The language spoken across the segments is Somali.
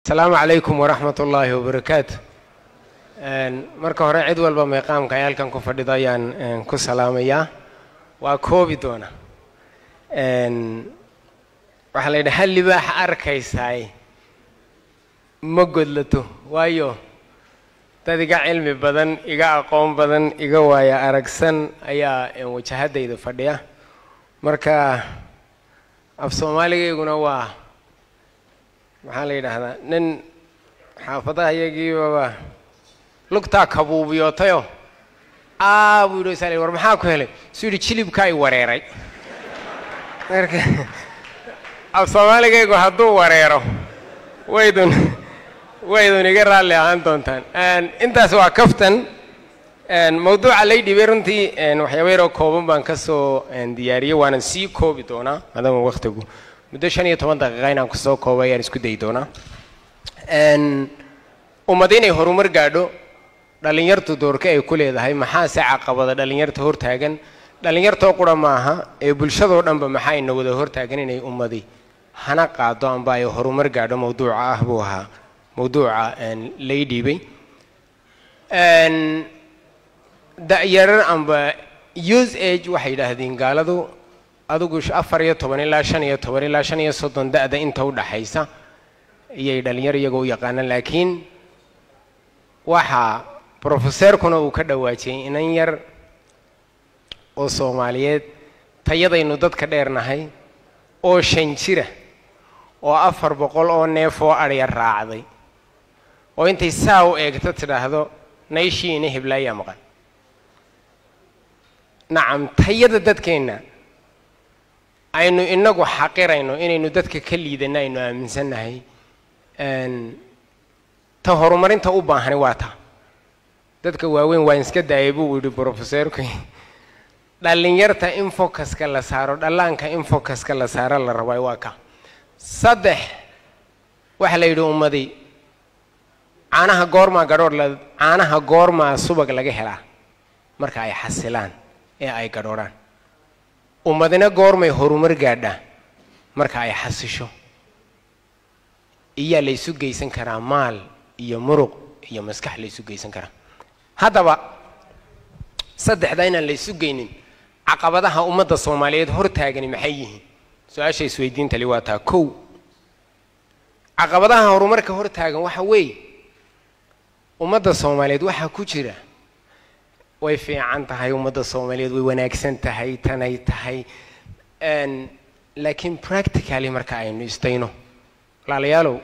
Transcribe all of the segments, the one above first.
السلام عليكم ورحمة الله وبركاته. marka hore cid walba meeqaamka ayalkan ku fadhidayaan ku salaamaya waa koobi doona waxa la yiraahdaa libaax arkaysay ma godlato waayo dad iga cilmi badan iga aqoon badan iga waaya aragsan ayaa wajahadayda fadhiya marka af Soomaaligeeguna waa waxa la yiraahdaa nin xaafadaha iyagiiba lugta kabuubiyotayo buu yidhi war maxaa ku helay suu yidhi jilibka ay wareeray marka af Soomaaligeegu hadduu wareero waydun iga raalli ahaan doontaan intaas waa kaftan mawduuca lay dhibay runtii waxyaabo yar oo kooban baan ka soo diyaariyay waanan sii koobi doonaa maadaama waqtigu muddo 15 daqiiqo inaan ku soo koobay aan isku day doonaa ummadinay horumar gaadho dhalinyartu doorka ay ku leedahay maxaa si caqabada dhalinyarta hortaagan dhalinyarta qura maaha ee bulshada dhanba maxay inoo wada hortaagan inay ummadi hana qaado amba ay horumar gaadho mawduuca buu ahaa mawduuca lay dhibay da'yar amba use age waxay yiraahdeen gaaladu adigu 14 ilaa 15 ilaa 35 da'da inta u dhaxaysa iyay dhalinyar iyagu yaqaanaan laakiin waxa professorkuna uu ka dhawaajay inan yar oo Soomaaliyeed tayadaynu dadka dheernahay oo 5 jira oo 400 oo neef oo ariya raacday oo intay saaw eegto tiraahdo nayshiina hiblaya maqan nacam tayada dadkeena aynu inagu xaqirayno inaynu dadka ka liidanayno aaminsanahay ta horumarinta u baahan waa ta dadka waaweyn waa iska daayay buu yiri professorku dhalinyarta in focuska la saaro dhalaanka in focuska la saaro la rabay waa ka saddex waxa la yiri ummadii caanaha goorma gadhoor la caanaha goorma subag laga helaa marka ay xasilaan ee ay gadhooraan ummadina goormay horumar gaadha marka ay xasisho iya la isu geysan karaa maal iyo muruq iyo maskax la isu geysan karaa haddaba saddexda inaan la isu geynin caqabadaha ummadda Soomaaliyeed hortaagan maxay yihiin su'aasha isweydiinta li waa taa kow caqabadaha horumarka hortaagan waxa weey ummadda Soomaaliyeed waxa ku jira way fiican tahay ummadda Soomaaliyeed way wanaagsan tahay tanay tahay laakiin practically marka aynu istayno laalayaalow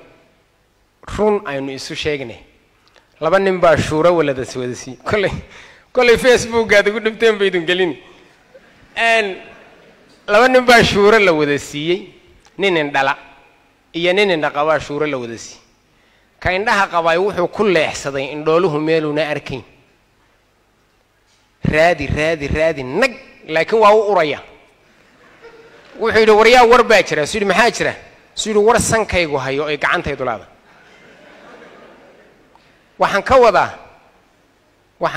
run aynu isu sheegnay laba nin baa shuura walada swadasi kulay Facebook aad ugu dhibteen baydun gelin laba nin baa shuura la wada siiyay nin dhala iyo nin dhaqaba shuura la wada siiyay ka indhaha qabay wuxuu ku leexsaday indhooluhu meeluna arkayn raadi nag laakiin waa u uraya wuxuu yiri waryaa war baa jira sidii maxaa jira sidii war sankaygu hayo ay gacantaydu laada waxaan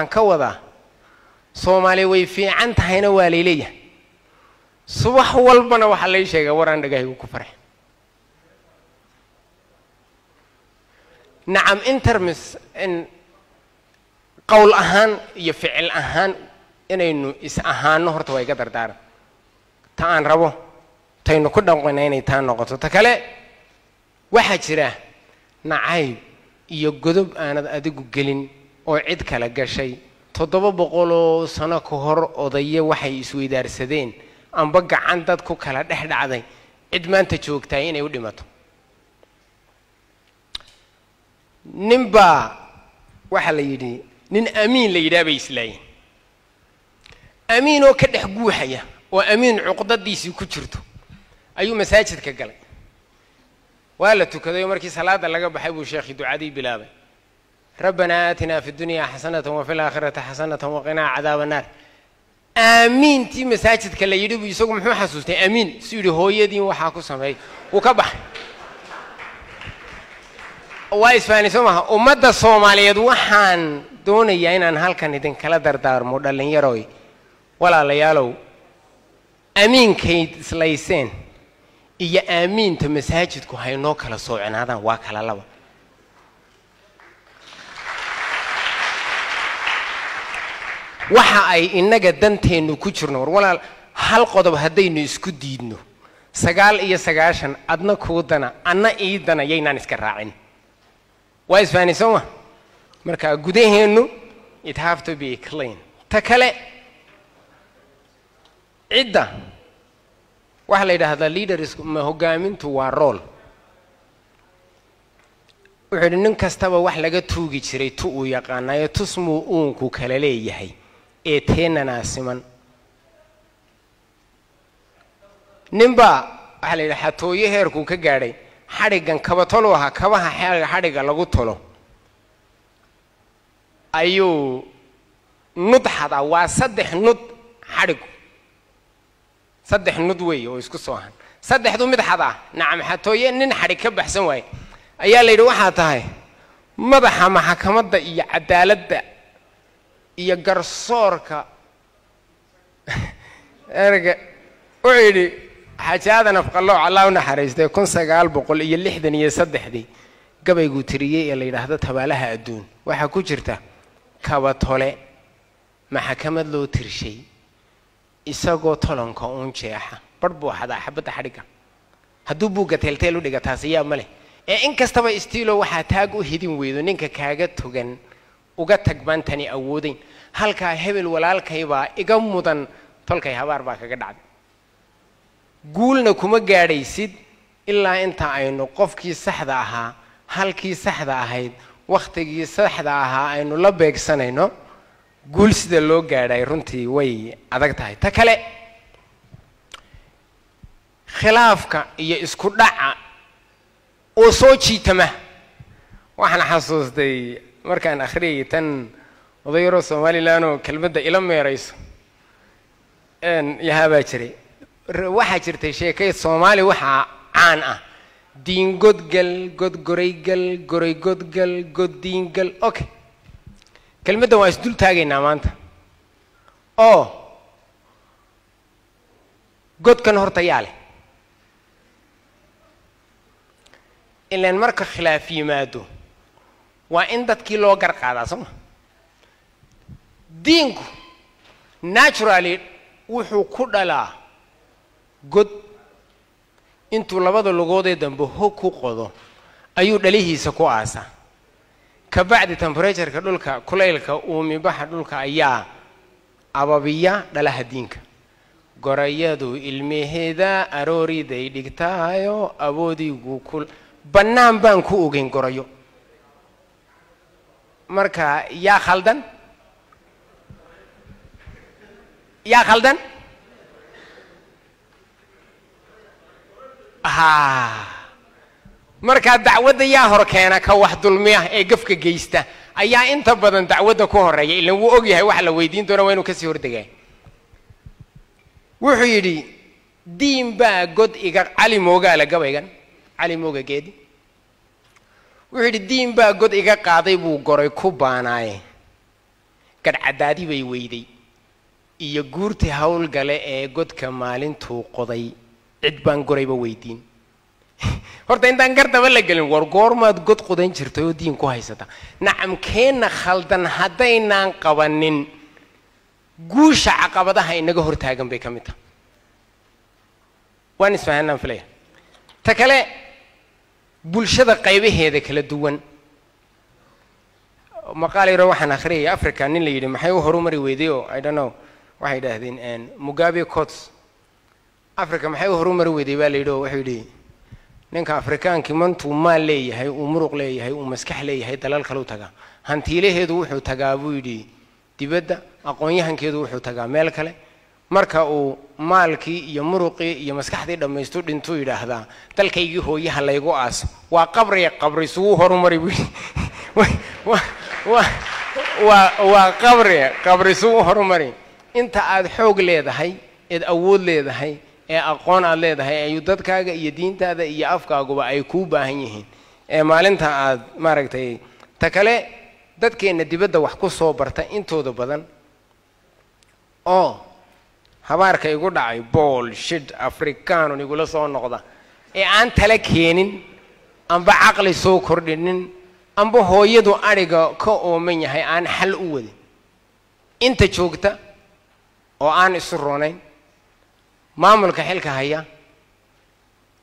ka wadaa Soomaali way fiican tahayna waa leeyahay subax walbana waxa la sheegay waraan dhagaygu ku farx nacam intermis in qawl ahaan iyo ficil ahaan inaynu is ahaano horta way ga dardaaran ta aan rabo taynu ku dhaqanay inay taan noqoto ta kale waxa jira nacayb iyo godob aanad adigu gelin oo cid kala gashay 700 sano ka hor odaye waxay isweydaarsadeen amba gacan dad ku kala dhexdhacday cid maanta joogtay inay u dhimato nimba waxa la yiri nin amiin la yiraahdo islaayeen amiin oo ka dhex guuxaya oo amiin cuqdadiisii ku jirto ayuu masaajidka galay ولا تكذب مركي صلاة لقى بحبه الشيخ دعادي بلابه ربنا آتنا في الدنيا حسنة وفي الآخرة حسنة وقنا عذاب النار آمين تي مساجد كلا يدوب يسوق محمد حسوسني آمين سوري هو يدين وحاكو سمعي وكبح وايس فاني سمها ومدى الصومالية وحان دون يعين هالكن يدين كلا دردار مودلين يروي ولا ليالو آمين كيد سلايسين iyo aaminta masaajidku hay noo kala soocanaadan waa kala laba waxa ay inaga danteenu ku jirno war walaal hal qodob hadaynu isku diidno 9 adna kuudana anna iidana yaynaan iska raacin waa isfaaniisoma marka gudaheenu it have to be clean takale cidda waxa la yiraahdaa leaders ma hogaamintu waa role wuxuu nin kastaba wax laga tuugi jiray tu uu yaqaanayo tusmu uunku kala leeyahay ee teenana siman nimba waxa la yiraahdaa tooyo heerku ka gaaray xarigan kaba tolo aha kabaha xariga lagu tolo ayuu nudxada waa 3 nud xarigu 3 nud weey oo isku soo han 3 mid xada nacam xatooye nin xarig ka baxsan waay ayaa la yiri waxa tahay madaxa maxkamadda iyo cadaaladda iyo garsoorka erga wixii xajaadana faqallo Allah una xariistay 1963 gabaygu tiriyay ee la yiraahdo tabaalaha adduun waxa ku jirta kaba tole maxkamad loo tirshay isagoo tolonka uun jeexa barbu xada xabada xariga haduu buuga teelteel u dhiga taasiya male ee in kastaba istiilo waxa taag u hidin weedo ninka kaaga togan uga tagbaantani awoodin halka hebel walaalkayba iga mudan tolkay habaar baa kaga dhacday guulna kuma gaadhaysid ilaa inta aynu qofkii saxda ahaa halkii saxda ahayd waqtigii saxda ahaa aynu la beegsanayno guul sida loo gaadhay runtii way adag tahay ta kale khilaafka iyo isku dhaca oo soo jiitama waxaan xasuustay markaan akhriyay tan odayro Soomaaliland oo kelmadda ila meerayso yaaba jiray waxa jirtay sheekay Soomaali waxa caan ah diin godgal godgoraygal goray godgal goddiingal okay kelmadda waa isdul taagayna maanta oo godkan horta yaale ilaan marka khilaaf yimaado waa in dadkii loo gar qaadaa soo diinku naturally wuxuu ku dhalaa god intuu labada lugood ee dambe ku qodo ayuu dhalihiisa ku aasa ka bacdi temperature-ka dhulka kuleylka uu mibaxa dhulka ayaa ababiya dhalaha diinka gorayadu ilmeheeda arooriday dhigtaayo awoodigu kul banaan baan ku ogeyn gorayo marka yaa khaldan marka dacwadda yaa hor keena ka wax dulmiya ee gafka geysta ayaa inta badan dacwadda ku horeeya ilaa uu og yahay wax la weydiin doono inuu ka sii hordagay wuxuu yiri diin baa god iga cali mooga la gabaygan cali mooga geedi wuxuu yiri diin baa god iga qaaday buu goray ku baanaay kad cadaadi bay weyday iyo guurti hawl gale ee godka maalintuu qoday cid baan gorayba weydiin horta intaan gardaba la gelin war goormaad god qodan jirtay oo diin ku haysata nacam keena khaldan hadaynaan qabanin guusha caqabadaha inaga hortaagan bay kamid tahay waan isfahanaan filaya ta kale bulshada qaybaheeda kala duwan maqaaliro waxaan akhriyay Afrika nin la yiri maxay u horumari weedayo I don't know waxay yiraahdeen Mugabe quotes Afrika maxay u horumari weeday baa la yiri wuxuu yiri ninka Afrikaanki mantu ma leeyahay uu muruq leeyahay uu maskax leeyahay dalal kale u taga hantiilaheedu wuxuu tagaa buu yiri dibadda aqoon-yahankeedu wuxuu tagaa meel kale marka uu maalkii iyo muruqii iyo maskaxdii dhamaysto dhinto yiraahdaa dalkaygii hooyaha laygu aas waa qabri suu horumari waa qabri suu horumari inta aad xoog leedahay ee awood leedahay ee aqoon aad leedahay ay dadkaaga iyo diintaada iyo afkaaguba ay ku baahan yihiin ee maalinta aad maaragtay ta kale dadkeena dibadda wax ku soo barta intooda badan oo habaarka igu dhacay bullshit Afrikaano nigula soo noqda ee aan tala keenin amba aqli soo kordhinin amba hooyadu ariga ka ooman yahay aan xal u wadin أنت شوكتا وأنا السرونين maamulka xilka haya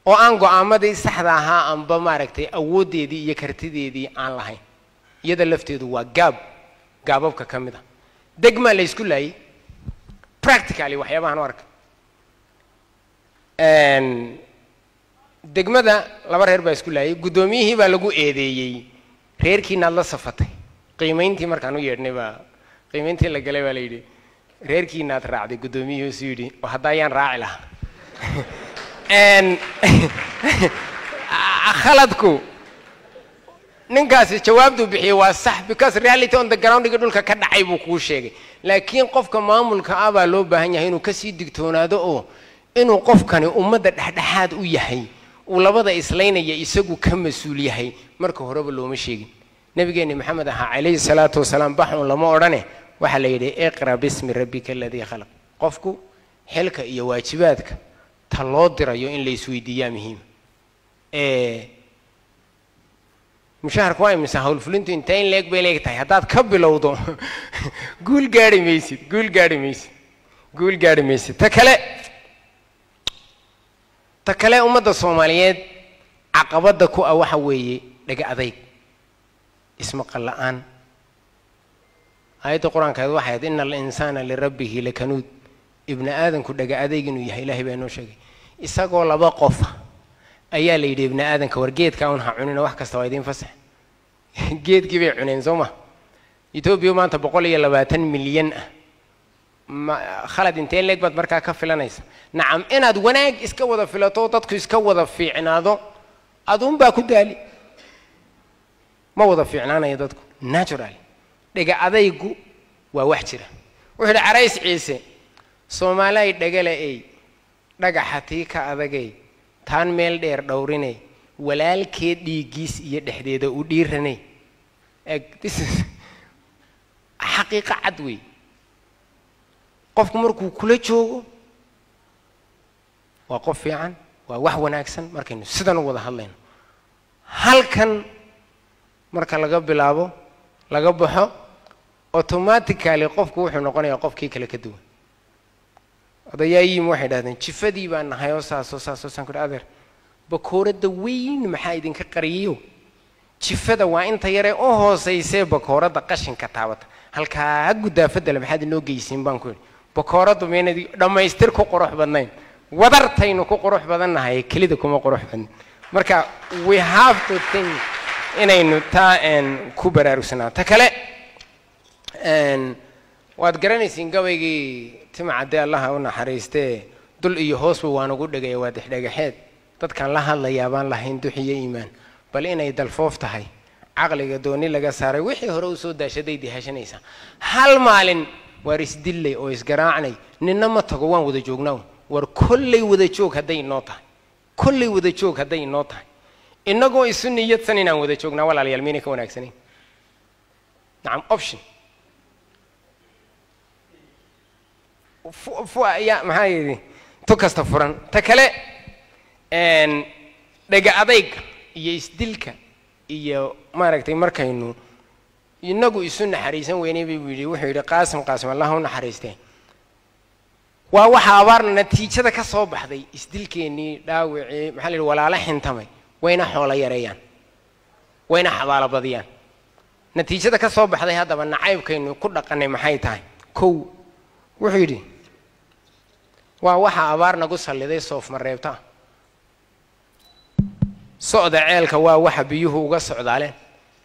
oo aan go'aamadii saxda ahaa aan ba maaragtay awoodeedii iyo kartideedii aan lahayn iyada lafteedu waa gaababka kamid ah degma la isku laayay practically waxyaabahan arka degmada laba reer baa isku laayay gudoomiyihii baa lagu eedeeyay reerkiina la safatay qiimeyntii markaan u yeedhnay baa qiimeyntii la galay baa la yiri reerkiina aad raacday gudoomiyihii soo yiri oo hadayaan raaci lahaa khaladku ninkaasi jawaabtu bixiyay waa sax because reality on the ground dhulka ka dhacay buu ku sheegay laakiin qofka maamulka ah baa loo baahan yahay inuu ka sii digtoonaado oo inuu qofkani ummadda dhaxdhaxaad u yahay uu labada islaynaya isagu ka mas'uul yahay marka horeba looma sheegin nabigeena maxamed alayhi salaatu wasalaam baxun lama orane waxa la yiri iqra bismi rabbika alladhi khalaq qofku xilka iyo waajibaadka ta loo dirayo in la isweydiiyaa muhiim mushaharku waa imisa hawl fulintu inta in leeg bay leegtahay hadaad ka bilowdo guul gaari maysid ta kale ummadda Soomaaliyeed caqabada ku ah waxa weeye dhaga adayg isma qallaan ayada quraanka waxay ahayd innal insana lirabbihi lakanud ibn aadan ku dhaga adayg inuu yahay ilaahay baa noo sheegay isagoo laba qof ayaa la yiri ibn aadanka wargeedka aan ha cunina wax kasta waa idin fasax geedkii bay cuneen Soomaa Itoobiya maanta 120 milyan khalad intee leeg baad markaa ka filanaysa nacam inaad wanaag iska wada filato dadku iska wada fiicnaado adun baa ku daali ma wada fiicnaanaya dadku naturally dhaga adaygu waa wax jira wuxuu carays ciise Soomaaliya dhagala ay dhagaxatii ka adagay taan meel dheer dhowrinay walaalkeed dhiigiis iyo dhexdeeda u dhiiranay this is xaqiiqo cad wey qofku markuu kula joogo waa qof fiican waa wax wanaagsan markaynu sidan u wada hadlayno halkan marka laga bilaabo laga baxo automatically qofku wuxuu noqonayaa qofkii kale ka duwan odayaayim waxay dhahdeen jifadii baan nahay oo saaso san ku adeer bakoorada weyn maxaa idinka qariyo jifada waa inta yare oo hooseysay bakoorada qashinka taabata halka gudaafada maxaad inoo geysin baan ku yiri bakooradu meenadi dhamaystir ku qurux badnayn wadartaynu ku qurux badanahay kelida kuma qurux badan marka we have to think inaynu taa ku baraarugsana ta kale waad garanaysiin gabaygii timacade Allah u naxariistee dul iyo hoosba waan ugu dhagay waa dhagaxeed dadkan la hadlayaa baan lahayn duxiye iimaan bal inay dalfoof tahay aqliga dooni laga saaray wixii hore u soo daashaday dihashanaysa hal maalin war isdillay oo isgaraacnay ninna ma tago waan wada joognaa war kullay wada joog haday noo tahay inagoo isu niyadsan inaan wada joognaa walaalayaal miina ka wanaagsanay nacam option يا محايدي تكست فرن تكله دقة أضيق يستدلك يا ما ركتي مركينو ينقو يسون حريسان ويني بيجي وحيد قاسم الله هون حريستين وواحد عبارنا نتيجة كصوب هذي يستدلكني داوعي محل ولا لحن تمي وين حوالي يريان وين حضارة بديان نتيجة كصوب هذا من عيب كينو كل قني محيتاي كو وحيدي وواحد عبارنا قصة اللي ذي صوف مريبتا صعد عيالك وواحد بيوه وقصعد عليه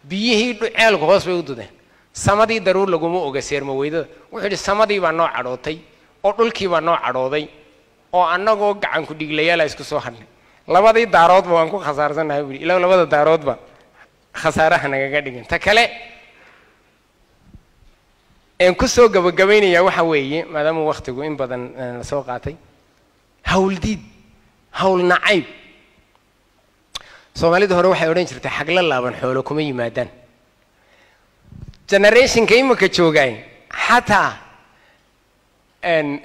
بيه عيالك غصب يودده سمدي ضرور لقومه وقصير مويده وحيد سمدي بنوع عروتي أقولكي بنوع عروتي أو أنا قو عن كل دقيقة لا يسكت صحني لبادي دارات بوانكو خسارة زنا هبي إلا لبادي دارات با خسارة هنا قاعدين تكله إن كسوق بجميني يا وحوي ما دام وقت جو إن بدن سوقاتي هول ديد هول نعيب سومالي ده روح يورين شرط حق الله بنحولكم أي مادن generation كيم كتشوجين حتى إن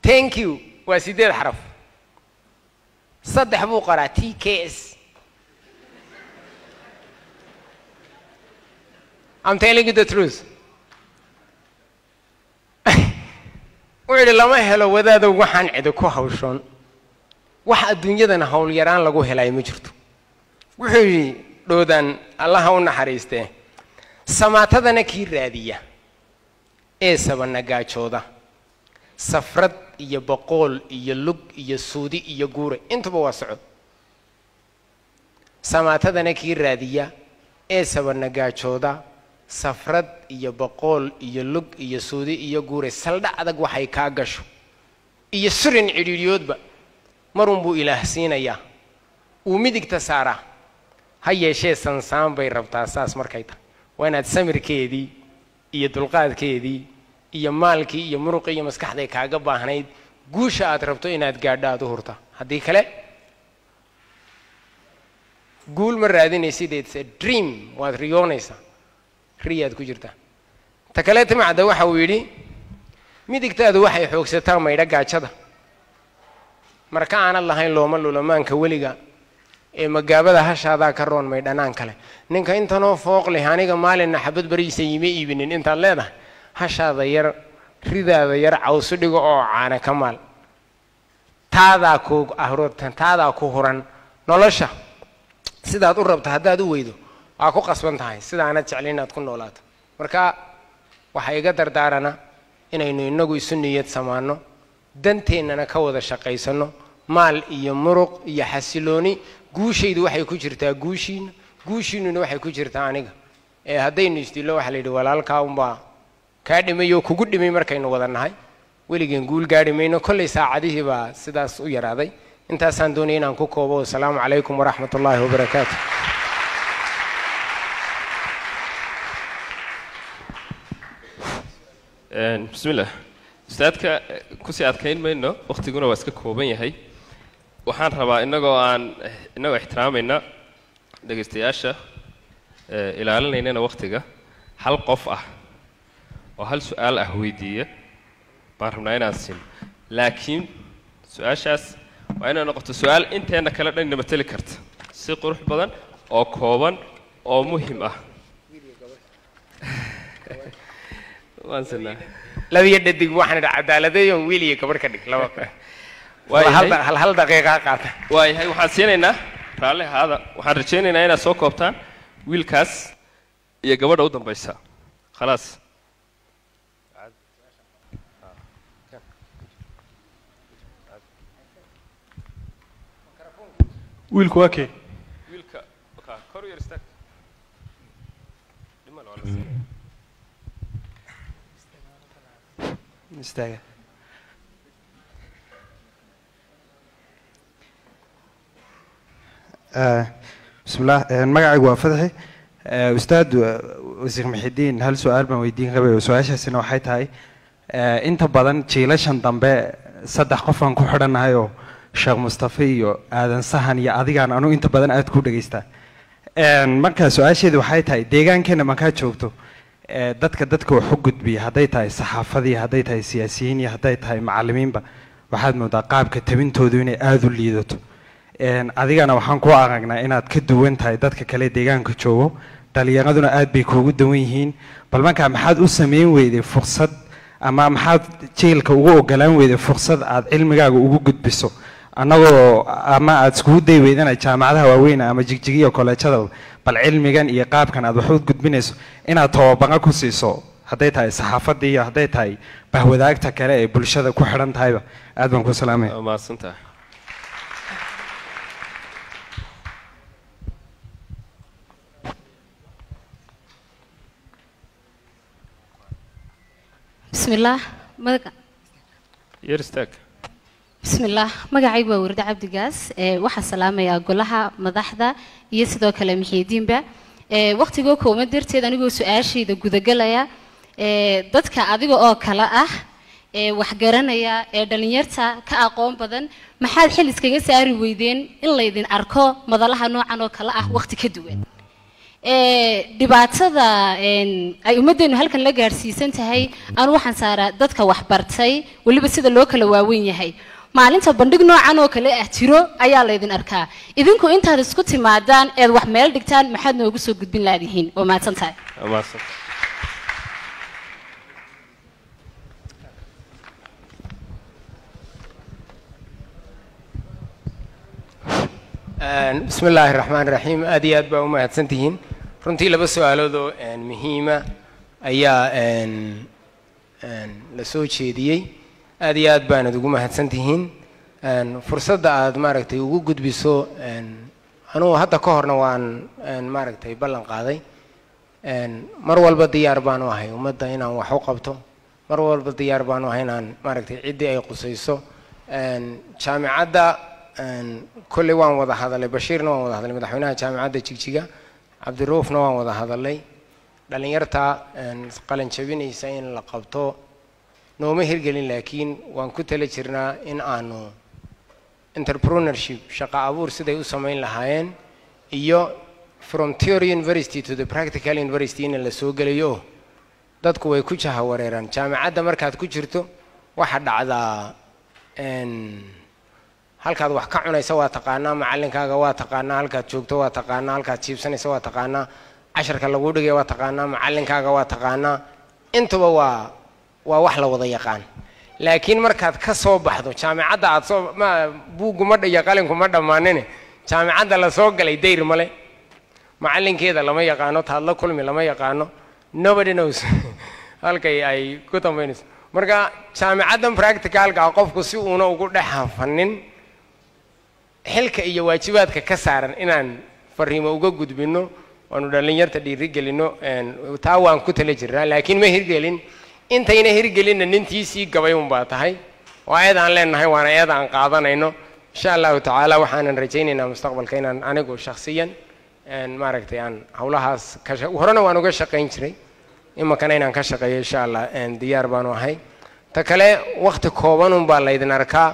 thank you وسيد الحرف صدق بو قرأ TKS I'm telling you the truth yidhi lama helo wadaado waxaan cidi ku hawshoon wax adduunyadana hawl yaraan lagu helay ma jirto wuxuu yidhi dhoodaan allaha u naxariistee samaatadana kii raadiya ee sabanagaajooda safrad iyo boqol iyo lug iyo suudi iyo guure intuba waa socod samaatadana kii raadiya ee sabanagaajooda safrad iyo boqol iyo lug iyo suudi iyo guure saldha adag waxay kaa gasho iyo surin cidhiidhiyoodba marun buu ilaah siinayaa uu midigta saaraa ha yeeshee sansaan bay rabtaa saas markay tahay waa inaad samirkeedii iyo dulqaadkeedii iyo maalkii iyo muruqii iyo maskaxday kaaga baahnayd guusha aad rabto inaad gaadho aad u hurta haddii kale guul ma raadinaysid it's a dream waad riyoonaysaa riyaad ku jirtaa ta kale timacda waxa uu yidhi midigtaadu waxay xoogsataa maydha gaajada marka aanad lahayn looma lulamaanka weliga ee magaabada hashaadaa ka roon maydhanaan kale ninka intanoo fooq leh aniga maalinna xabad bariisa iima iibinin intaad leedahay hashaada yar ridaada yar cawsu dhigo oo caana ka maal taadaa ku huran nolosha sidaad u rabto haddaad u weydo waa ku qasban tahay sidaanad jeclin inaad ku noolaato marka waxaa iga dardaarana inaynu inagu isu niyad samaano danteennana ka wada shaqaysano maal iyo muruq iyo xasilooni guushaydu waxay ku jirtaa guushiinuna waxay ku jirtaa aniga ee haddaynu isdillo waxaa la yidhi walaalkaa unbaa kaa dhimay oo kugu dhimay markaynu wada nahay weligeen guul gaadhi mayno kollay saacadihii baa sidaas u yaraaday intaasaan doonaya inaan ku koobo wasalaamu calaykum waraxmat ullaahi wabarakaatu bismillah ustaadka kusii adkayn mayno waqtiguna waa iska kooban yahay waxaan rabaa inagoo ixtiraamayna dhegaystayaasha ilaalinaynana waqtiga hal qof ah oo hal su'aal ah weydiiya baan rabnaa inaan siin laakiin su-aashaas waa inay noqoto su-aal inteena kale dhan namateli karta si qurux badan oo kooban oo muhim ah labiyo dhadig waxaan idhaa cadaaladeeyon wiil iyo gabadh ka dhig laba hal daqiiqa qaata waayahay waxaan siinaynaa raalli ahaada waxaan rajaynaynaa inaad soo koobtaan wiilkaas iyo gabadha u dambaysa khalaas wiilku waa kee wiilka kor yar istaag istaaga bismillah magacaygu waa fadxi ustaad wasiir Muxidiin hal su'aal baan weydiin rabay oo su'aashaasina waxay tahay inta badan jiilashan dambe saddex qof aan ku xidhanahay oo Sheekh Mustafa iyo Aadan Sahan iyo adigaan anu inta badan aad ku dhageystaa marka su'aasheedu waxay tahay deegaankeena markaa joogto dadka wax u gudbiya hadday tahay saxaafadii hadday tahay siyaasiyiin iyo hadday tahay macallimiinba waxaad moodaa qaabka tabintoodu inay aad u liidato adigana waxaan ku aragnaa inaad ka duwan tahay dadka kale deegaanka joogo dhalinyaraduna aad bay kuugu dawan yihiin bal markaa maxaad u sameyn weyday fursad ama maxaad jeelka ugu ogolaan weyday fursad aad cilmigaaga ugu gudbiso annagoo ama aad iskugu day weydana jaamacadaha waaweyn ama jigjigiyo koleejada bal cilmigan iyo qaabkan aad wax u gudbinayso inaad tababaro ku siiso hadday tahay saxaafadii iyo hadday tahay bahwadaagta kale ee bulshada ku xidhan tahayba aad baan ku salaamaya maadsantahay بسم الله يرستك بسم الله magacaygu waa Warda Cabdi Gaas waxa salaamaya golaha madaxda iyo sidoo kale Muxidiinba waqtiga kooma darteed anigoo su'aashayda gudagalaya dadka adiga oo kala ah wax garanaya dhalinyarta ka aqoon badan maxaad xil iskaga saari weydeen in la idin arko madalaha noocan oo kala ah waqti ka duwan dhibaatada ay ummadeenu halkan la gaarsiisan tahay aan waxaan saaraa dadka wax bartay waliba sida loo kala waaweyn yahay maalinta bandhig noocan oo kale ah tiro ayaa la idin arkaa idinku intaad isku timaadaan eed wax meel dhigtaan maxaad noogu soo gudbin laadihiin oo maadsan tahay بسم الله الرحمن الرحيم أدي أدبا وما هتسنتهين runtii laba su'aalood muhiima ayaa la soo jeediyay aad iyo aad baan ugu mahadsantihiin fursadda aad maaragtay ugu gudbiso anuu hadda ka horna waan maaragtay ballan qaaday mar walba diyaar baan u ahay ummadda inaan wax u qabto mar walba diyaar baan u ahay inaan maaragtay ciddii ay qusayso jaamicadda kolley waan wada hadalay bashiirna waan wada hadalay madaxweynaha jaamicadda jigjiga cabdiruufna waan wada hadalay dhalinyarta qalin jabinaysa in la qabto nooma hirgelin laakiin waan ku tala jirnaa in aanu entrepreneurship shaqo abuur siday u samayn lahaayeen iyo from theory university to the practical university in la soo gelayo dadku way ku jaha wareeraan jaamicadda markaad ku jirto waxa dhacdaa halkaad wax ka cunaysa waa taqaanaa macallinkaaga waa taqaanaa halkaad joogto waa taqaanaa halkaad jiibsanaysa waa taqaanaa casharka lagu dhigay waa taqaanaa macallinkaaga waa taqaanaa intuba waa wax la wada yaqaan laakiin markaad ka soo baxdo jaamicadda aad soo buuggu ma iyo qalinku ma dhammaanine jaamicadda la soo galay dayr male macallinkeeda lama yaqaano taadla kulmi lama yaqaano nobody knows halkay ay ku dambaynayso marka jaamicaddan practicalka qofku si uuna ugu dhex hafanin xilka iyo waajibaadka ka saaran inaan fariimo uga gudbino waanu dhalinyarta dhiirigelino taa waan ku tala jirnaa laakiin ma hirgelin intayna hirgelinna nintiisii gabay unbaa tahay waa eedaan leenahay waana eedaan qaadanayno insha allahu tacaala waxaanan rajaynaynaa mustaqbalka inaan anigu shakhsiyan maaragtay aan howlahaas horena waan uga shaqayn jiray imakana inaan ka shaqeeyo insha allah diyaar baanu ahay ta kale waqti kooban unbaa laydin arkaa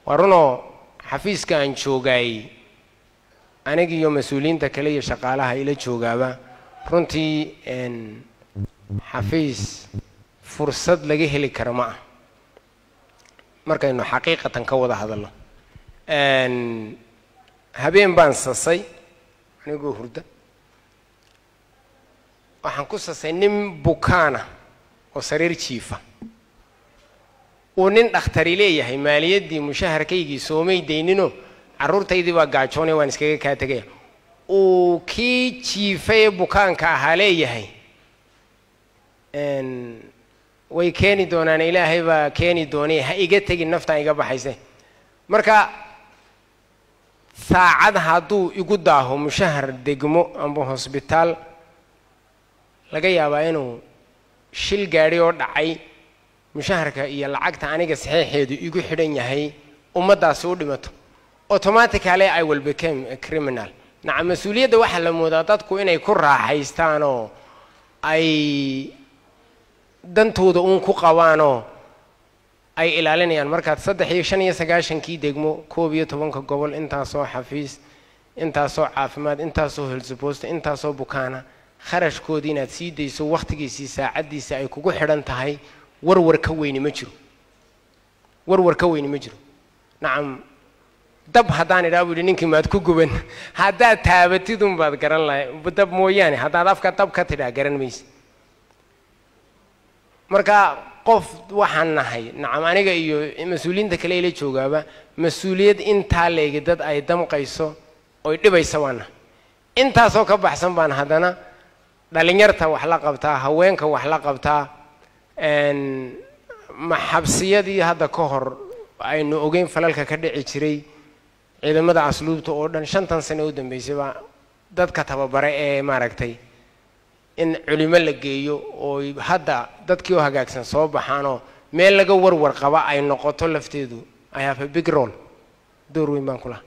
waa runoo xafiiska aan joogay aniga iyo mas-uuliyiinta kale iyo shaqaalaha ila joogaaba runtii xafiis fursad laga heli karo ma ah markaynu xaqiiqatan ka wada hadalno habeen baan sasay anigoo hurda waxaan ku sasay nin bukaana oo sariir jiifa uu nin dhakhtari leeyahay maaliyaddii mushaharkaygii soomay daynino carruurtaydii baa gaajoonay waan iskaga kaa tegaya uu kii jiifay ee bukaanka ahaa leeyahay way keeni doonaan ilaahay baa keeni doonay ha iga tegin naftaan iga baxayse marka saacad hadduu igu daaho mushahar degmo amba hosbitaal laga yaabaa inuu shil gaadhi oo dhacay mushaharka iyo lacagta aniga saxiixeedu igu xidhan yahay ummaddaasi u dhimato automatically I will become a criminal nacam mas-uuliyadda waxaa la moodaa dadku inay ku raaxaystaan oo ay dantooda uun ku qabaanoo ay ilaalinayaan markaad 395 degmo 11 gobol intaasoo xafiis intaasoo caafimaad intaasoo helsuposta intaasoo bukaana kharashkoodii inaad sii dayso waqtigiisii saacadiisa ay kugu xidhan tahay warwar ka weyni ma jiro nacam dab haddaan idhaa buu yidhi ninkii maad ku guban haddaad taabatid unbaad garan lahay dab mooyaane haddaad afka dab ka tidhaa garan maysa marka qof waxaan nahay nacam aniga iyo mas-uuliyiinta kale ila joogaaba mas-uuliyad intaa leegi dad ay damqayso oy dhibaysa waana intaasoo ka baxsan baan haddana dhalinyarta wax la qabtaa haweenka wax la qabtaa maxabsiyadii hadda ka hor aynu ogeyn falalka ka dhici jiray ciidamada asluubta oo dhan 5 sano u dambeysay dadka tababare ee maaragtay in culimo la geeyo oo hadda dadkii oo hagaagsan soo baxaanoo meel laga warwar qaba ay noqoto lafteedu I have a big role door weyn baan kula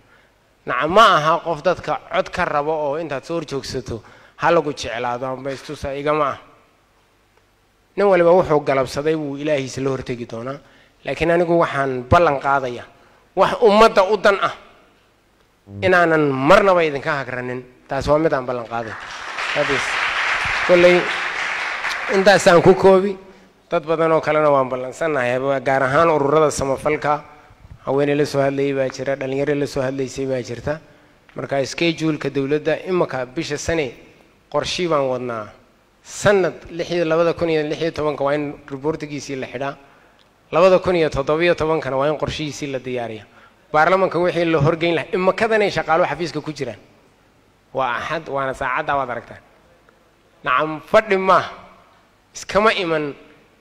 nacam ma aha qof dadka cod ka rabo oo intaad soo joogsato ha lagu jeclaado amba istusa igama ah nin waliba wuxuu galabsaday wuu ilaahiisa la hortagi doonaa laakiin anigu waxaan ballan qaadaya wax ummadda u dan ah inaanan marnaba idinka hagranin taas waa mid aan ballan qaaday hadis kolley intaasaan ku koobi dad badan oo kalena waan ballansanahay gaar ahaan ururada samafalka haweeney la soo hadlayay baa jira dhalinyaro la soo hadlaysay baa jirta marka schedule-ka dawladda imaka bisha sane qorshii baan wadnaa sanad 2016 waa in reportigiisii la xidhaa 2017 kana waa in qorshihiisii la diyaariyaa baarlamanka wixii la horgeyn lahaa imakadanay shaqaalo xafiiska ku jiraan waa axad waana saacadda waad aragtaan nacam fadhi ma iskama iman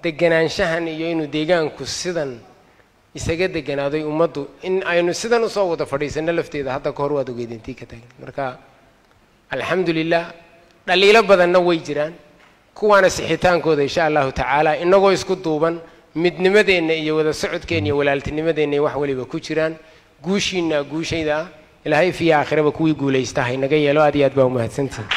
deganaanshahan iyo inuu deegaanku sidan isaga deganaaday ummaddu in aynu sidan usoo wada fadhiisano lafteeda hadda ka hor waad ogeydintii ka tagin marka alxamdulilah dhaliilo badanna way jiraan kuwaana sixitaankooda insha allahu tacaala inagoo isku duuban midnimadeenna iyo wada socodkeenna iyo walaaltinimadeenna wax waliba ku jiraan guushiina guushayda ilaahay fi aakhiraba kuwii guulaysta haynaga yeelo aad iyo aad baa u mahadsantihiin